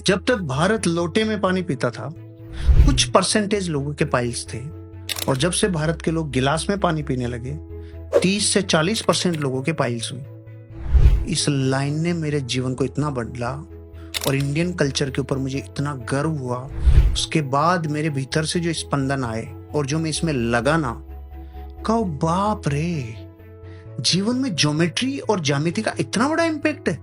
जब तक भारत लोटे में पानी पीता था, कुछ परसेंटेज लोगों के पाइल्स थे, और जब से भारत के लोग गिलास में पानी पीने लगे, 30 से 40% लोगों के पाइल्स हुई। इस लाइन ने मेरे जीवन को इतना बदला और इंडियन कल्चर के ऊपर मुझे इतना गर्व हुआ। उसके बाद मेरे भीतर से जो स्पंदन आए और जो मैं इसमें लगा ना, कहो बाप रे, जीवन में ज्योमेट्री और ज्यामिति का इतना बड़ा इम्पैक्ट है।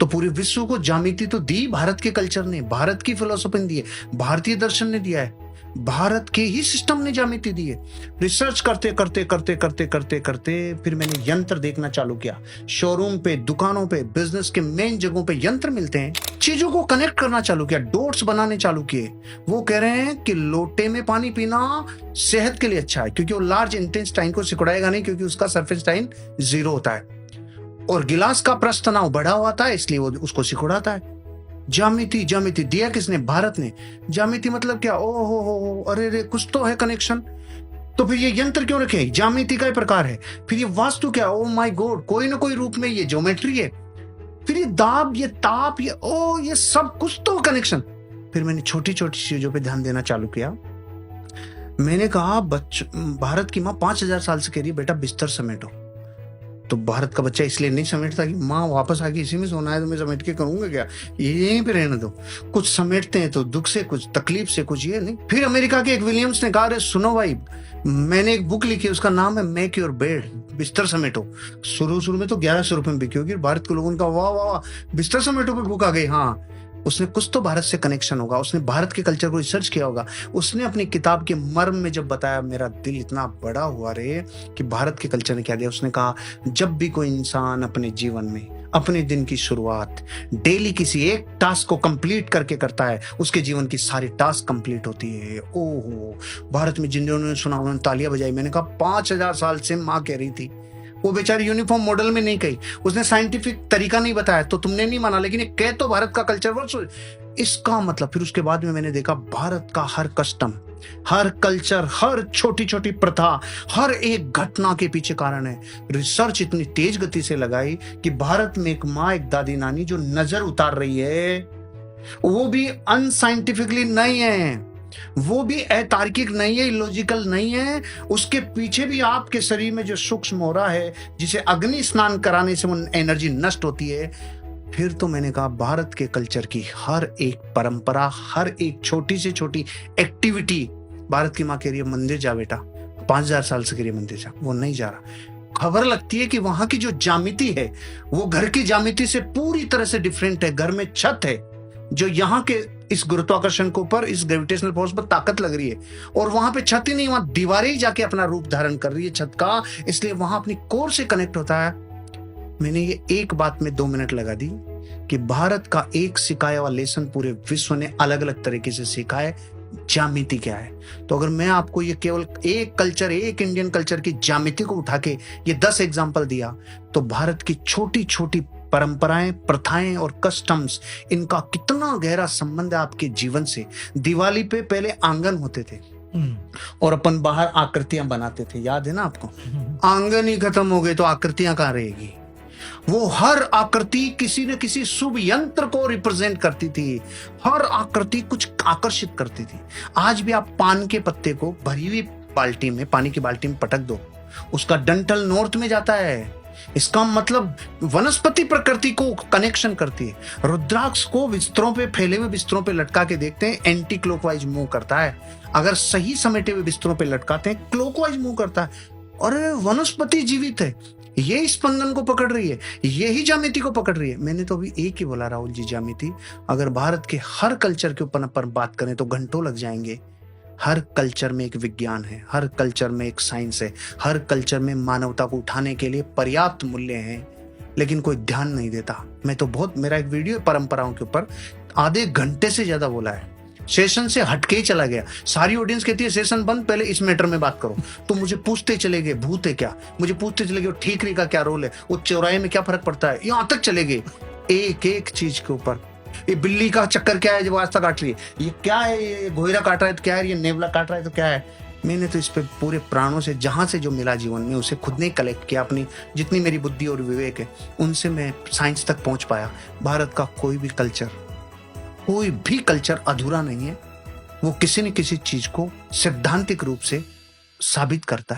तो पूरे विश्व को ज्यामिति तो दी भारत के कल्चर ने, भारत की फिलोसफी ने दी है, भारतीय दर्शन ने दिया है, भारत के ही सिस्टम ने ज्यामिति दी है। रिसर्च करते करते करते करते करते करते फिर मैंने यंत्र देखना चालू किया। शोरूम पे, दुकानों पे, बिजनेस के मेन जगहों पे यंत्र मिलते हैं। चीजों को कनेक्ट करना चालू किया, डॉट्स बनाने चालू किए। वो कह रहे हैं कि लोटे में पानी पीना सेहत के लिए अच्छा है, क्योंकि वो लार्ज इंटेस्टाइन को सिकुड़ाएगा नहीं, क्योंकि उसका सरफेस टाइन 0 होता है, और गिलास का प्रस्थ तनाव बढ़ा हुआ था, इसलिए वो उसको सिकुड़ाता है। ज्यामिति, ज्यामिति दिया किसने? भारत ने। ज्यामिति मतलब क्या? ओ हो, अरे रे, कुछ तो है कनेक्शन। तो फिर ये यंत्र क्यों रखे? ज्यामिति का ही प्रकार है। फिर ये वास्तु क्या? ओ माय गॉड, कोई ना कोई रूप में ये ज्योमेट्री है। फिर ये दाब, ये ताप, ये सब कुछ तो कनेक्शन। फिर मैंने छोटी छोटी चीजों पे ध्यान देना चालू किया। मैंने कहा, भारत की माँ 5000 साल से कह रही है, बेटा बिस्तर समेटो। तो भारत का बच्चा इसलिए नहीं समेटता कि माँ वापस आके इसी में सोना है, तो मैं समेट के करूंगा क्या, ये यहीं पे रहने दो। कुछ समेटते हैं तो दुख से, कुछ तकलीफ से, कुछ ये नहीं। फिर अमेरिका के एक विलियम्स ने कहा, अरे सुनो भाई, मैंने एक बुक लिखी, उसका नाम है मेक योर बेड, बिस्तर समेटो। शुरू में तो 1100 रुपए में बिकी होगी। भारत के लोगों ने कहा, वाह वाह वाह, बिस्तर समेटो पे बुक आ गई। हाँ, उसने कुछ तो भारत से कनेक्शन होगा, उसने भारत के कल्चर को रिसर्च किया होगा। उसने अपनी किताब के मर्म में जब बताया, मेरा दिल इतना बड़ा हुआ रे कि भारत के कल्चर ने क्या दिया। उसने कहा, जब भी कोई इंसान अपने जीवन में अपने दिन की शुरुआत डेली किसी एक टास्क को कंप्लीट करके करता है, उसके जीवन की सारी टास्क कंप्लीट होती है। ओहो, भारत में जिन्होंने सुना उन्होंने तालियां बजाई। मैंने कहा 5000 साल से माँ कह रही थी। वो बेचारी यूनिफॉर्म मॉडल में नहीं कही, उसने साइंटिफिक तरीका नहीं बताया, तो तुमने नहीं माना, लेकिन ये कह तो भारत का कल्चर वर्ष। इसका मतलब फिर उसके बाद में मैंने देखा, भारत का हर कस्टम, हर कल्चर, हर छोटी छोटी प्रथा, हर एक घटना के पीछे कारण है। रिसर्च इतनी तेज गति से लगाई कि भारत में एक माँ, एक दादी नानी जो नजर उतार रही है, वो भी अनसाइंटिफिकली नहीं है, वो भी अतार्किक नहीं है, इलॉजिकल नहीं है। उसके पीछे भी आपके शरीर में जो सूक्ष्म हो रहा है, जिसे अग्नि स्नान कराने से वो एनर्जी नष्ट होती है। फिर तो मैंने कहा, भारत के कल्चर की हर एक परंपरा, हर एक छोटी से छोटी एक्टिविटी, भारत की माँ कह रही है मंदिर जा बेटा, 5000 साल से कह रही है मंदिर जा, वो नहीं जा रहा। खबर लगती है कि वहां की जो ज्यामिति है वो घर की ज्यामिति से पूरी तरह से डिफरेंट है। घर में छत है जो यहाँ के इस गुरुत्वाकर्षण के ऊपर, इस ग्रेविटेशनल फोर्स पर ताकत लग रही है, और वहां पे छत ही नहीं, वहां दीवारें ही जाके अपना रूप धारण कर रही है छत का, इसलिए वहां अपनी कोर से कनेक्ट होता है। मैंने ये एक बात में 2 मिनट लगा दी कि भारत का एक सिखाया हुआ लेसन पूरे विश्व ने अलग अलग तरीके से सीखा है, ज्यामिति क्या है। तो अगर मैं आपको ये केवल एक कल्चर, एक इंडियन कल्चर की ज्यामिति को उठा के ये 10 एग्जाम्पल दिया, तो भारत की छोटी छोटी परंपराएं, प्रथाएं और कस्टम्स, इनका कितना गहरा संबंध है आपके जीवन से। दिवाली पे पहले आंगन होते थे और अपन बाहर आकृतियां बनाते थे, याद है ना आपको? आंगन ही खत्म हो गए तो आकृतियां कहां रहेगी? वो हर आकृति किसी न किसी शुभ यंत्र को रिप्रेजेंट करती थी, हर आकृति कुछ आकर्षित करती थी। आज भी आप पान के पत्ते को भरी हुई बाल्टी में, पानी की बाल्टी में पटक दो, उसका डंठल नॉर्थ में जाता है। इसका मतलब वनस्पति प्रकृति को कनेक्शन करती है। रुद्राक्ष को बिस्तरों पे, फैले हुए बिस्तरों पे लटका के देखते हैं, एंटी क्लॉकवाइज मूव करता है। अगर सही समेटे हुए बिस्तरों पे लटकाते हैं, क्लॉकवाइज मूव करता है। और वनस्पति जीवित है, ये स्पंदन को पकड़ रही है, यही ज्यामिति को पकड़ रही है। मैंने तो अभी एक ही बोला राहुल जी, ज्यामिति। अगर भारत के हर कल्चर के ऊपर अपन बात करें तो घंटों लग जाएंगे। हर कल्चर में एक विज्ञान है, हर कल्चर में एक साइंस है, हर कल्चर में मानवता को उठाने के लिए पर्याप्त मूल्य हैं, लेकिन कोई ध्यान नहीं देता। मैं तो बहुत, मेरा एक वीडियो परंपराओं के ऊपर आधे घंटे से ज्यादा बोला है, सेशन से हटके ही चला गया। सारी ऑडियंस कहती है सेशन बंद, पहले इस मैटर में बात करो। तो मुझे पूछते चले गए भूत है क्या, मुझे पूछते चले गए ठीकरी का क्या रोल है, वो चौराहे में क्या फर्क पड़ता है, यहां तक चले गए एक एक चीज के ऊपर। ये बिल्ली का चक्कर क्या है जो रास्ता काट रही है, ये क्या है, ये घोयरा काट रहा है तो क्या है, ये नेवला काट रहा है तो क्या है। मैंने तो इस पे पूरे प्राणों से, जहां से जो मिला जीवन में, उसे खुद ने कलेक्ट किया। अपनी जितनी मेरी बुद्धि और विवेक है उनसे मैं साइंस तक पहुंच पाया। भारत का कोई भी कल्चर कोई भी कल्चर अधूरा नहीं है, वो किसी न किसी चीज को सैद्धांतिक रूप से साबित करता है।